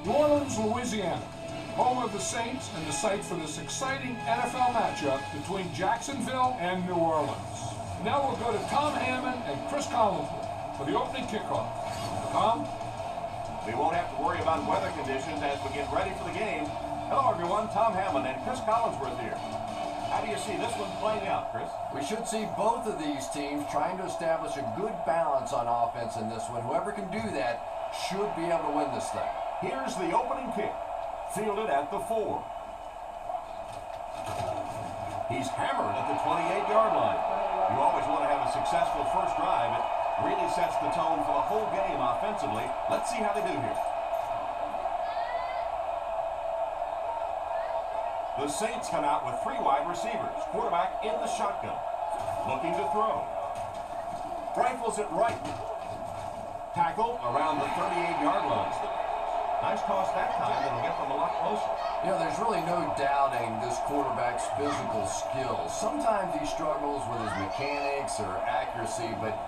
New Orleans, Louisiana, home of the Saints and the site for this exciting NFL matchup between Jacksonville and New Orleans. Now we'll go to Tom Hammond and Chris Collinsworth for the opening kickoff. Tom? We won't have to worry about weather conditions as we get ready for the game. Hello, everyone. Tom Hammond and Chris Collinsworth here. How do you see this one playing out, Chris? We should see both of these teams trying to establish a good balance on offense in this one. Whoever can do that should be able to win this thing. Here's the opening kick, fielded at the 4. He's hammered at the 28-yard line. You always want to have a successful first drive. It really sets the tone for the whole game offensively. Let's see how they do here. The Saints come out with 3 wide receivers. Quarterback in the shotgun. Looking to throw. Rifles it right. Tackle around the 38-yard line. Nice toss that time. It'll get them a lot closer. You know, there's really no doubting this quarterback's physical skills. Sometimes he struggles with his mechanics or accuracy, but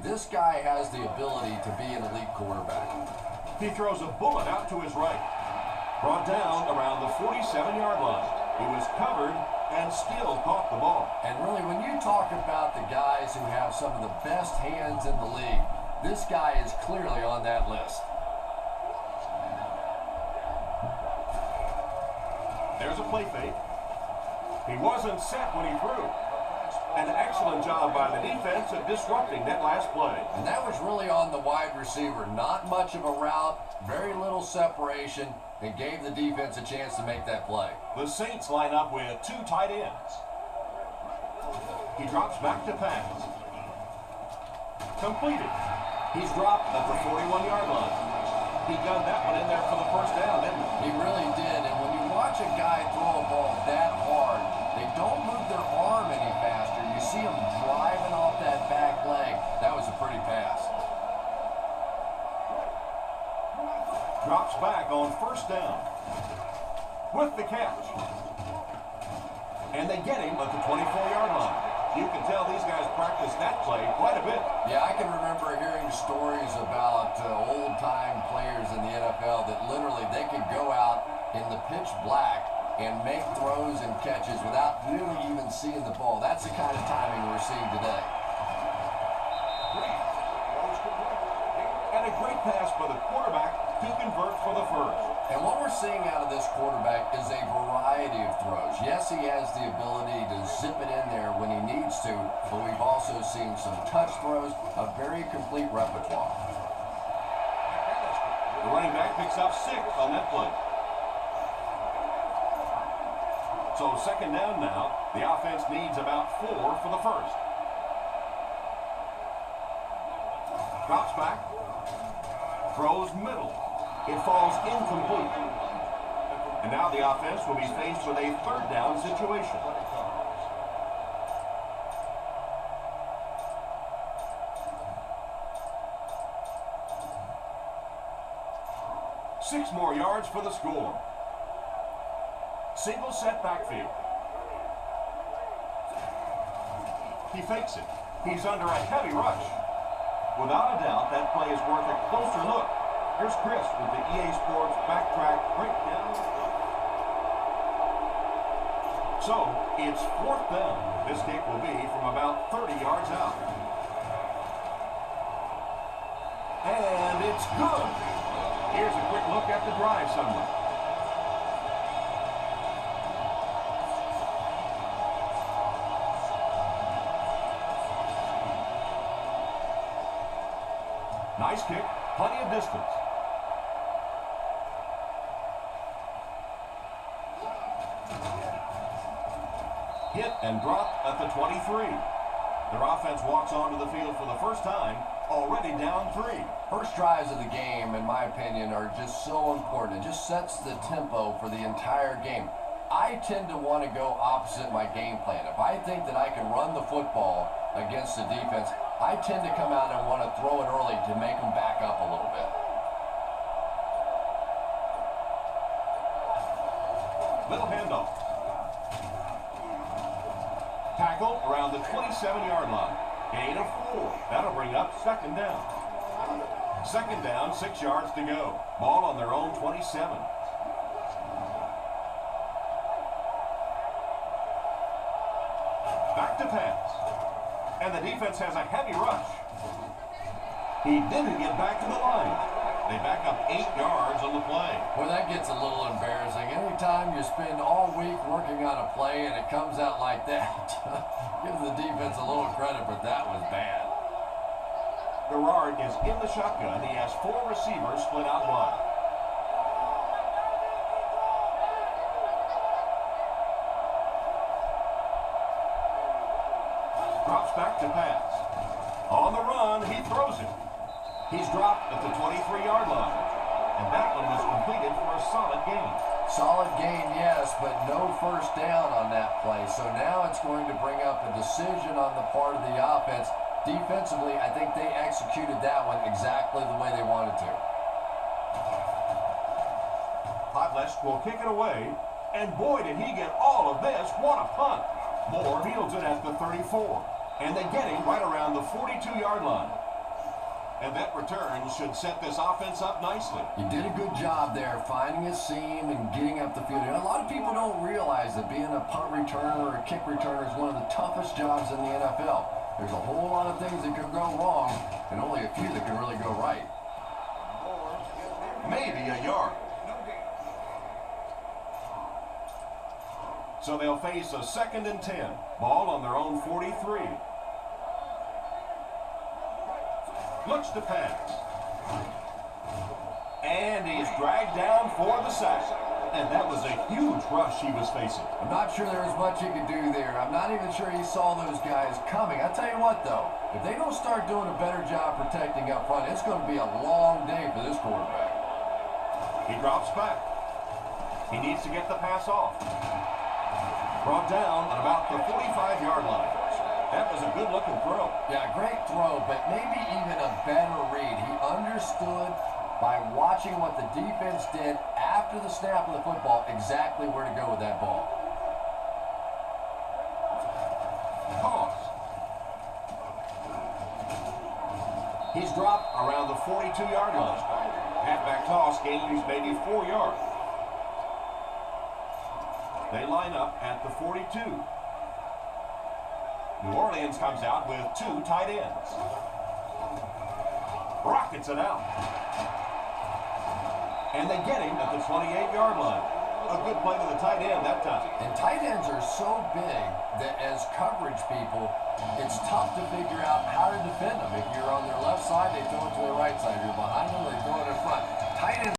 this guy has the ability to be an elite quarterback. He throws a bullet out to his right. Brought down around the 47-yard line. He was covered and still caught the ball. And really, when you talk about the guys who have some of the best hands in the league, this guy is clearly on that list. There's a play fake. He wasn't set when he threw. An excellent job by the defense of disrupting that last play. And that was really on the wide receiver. Not much of a route, very little separation, and gave the defense a chance to make that play. The Saints line up with 2 tight ends. He drops back to pass. Completed. He's dropped at the 41-yard line. He gunned that one in there for the first down, didn't he? He really did. And when you watch a guy throw a ball that hard, they don't move their arm any faster. You see him driving off that back leg. That was a pretty pass. Drops back on first down. With the catch. And they get him at the 24-yard line. You can tell these guys practice that play quite a bit. Yeah, I can remember hearing stories about old-time players in the NFL that literally they could go out in the pitch black and make throws and catches without really even seeing the ball. That's the kind of timing we're seeing today. And a great pass by the quarterback to convert for the first. And what we're seeing out of this quarterback is a variety of throws. Yes, he has the ability to zip it in there when he needs to, but we've also seen some touch throws, a very complete repertoire. The running back picks up 6 on that play. So second down now. The offense needs about 4 for the first. Drops back. Throws middle. It falls incomplete. And now the offense will be faced with a third down situation. Six more yards for the score. Single set backfield. He fakes it. He's under a heavy rush. Without a doubt, that play is worth a closer look. Here's Chris with the EA Sports Backtrack Breakdown. So, it's 4th down. This kick will be from about 30 yards out. And it's good. Here's a quick look at the drive summary. Nice kick, plenty of distance. Hit and drop at the 23. Their offense walks onto the field for the first time, already down 3. First drives of the game, in my opinion, are just so important. It just sets the tempo for the entire game. I tend to want to go opposite my game plan. If I think that I can run the football against the defense, I tend to come out and want to throw it early to make them back up a little bit. Little handoff. Tackle around the 27-yard line. Gain of 4. That'll bring up second down. Second down, 6 yards to go. Ball on their own 27. Back to pass. And the defense has a heavy rush. He didn't get back to the line. They back up 8 yards on the play. Well, that gets a little embarrassing. Anytime you spend all week working on a play and it comes out like that, give the defense a little credit, but that was bad. Gerard is in the shotgun. He has 4 receivers split out wide. Drops back to pass. On the run, he throws it. He's dropped at the 23-yard line. And that one was completed for a solid gain. Solid gain, yes, but no first down on that play. So now it's going to bring up a decision on the part of the offense. Defensively, I think they executed that one exactly the way they wanted to. Potlesh will kick it away. And boy, did he get all of this. What a punt. Moore fields it at the 34. And they get him right around the 42-yard line. And that return should set this offense up nicely. You did a good job there finding a seam and getting up the field. You know, a lot of people don't realize that being a punt returner or a kick returner is one of the toughest jobs in the NFL. There's a whole lot of things that could go wrong and only a few that can really go right. Maybe a yard. So they'll face a 2nd and 10. Ball on their own 43. Looks to pass. And he's dragged down for the sack. And that was a huge rush he was facing. I'm not sure there was much he could do there. I'm not even sure he saw those guys coming. I tell you what, though, if they don't start doing a better job protecting up front, it's going to be a long day for this quarterback. He drops back. He needs to get the pass off. Brought down at about the 45-yard line. That was a good-looking throw. Yeah, great throw, but maybe even a better read. He understood by watching what the defense did after the snap of the football exactly where to go with that ball. Toss. He's dropped around the 42-yard line. Halfback toss gains maybe 4 yards. They line up at the 42. New Orleans comes out with 2 tight ends. Rockets it out. And they get him at the 28-yard line. A good play to the tight end that time. And tight ends are so big that as coverage people, it's tough to figure out how to defend them. If you're on their left side, they throw it to the right side. If you're behind them, they throw it in front. Tight ends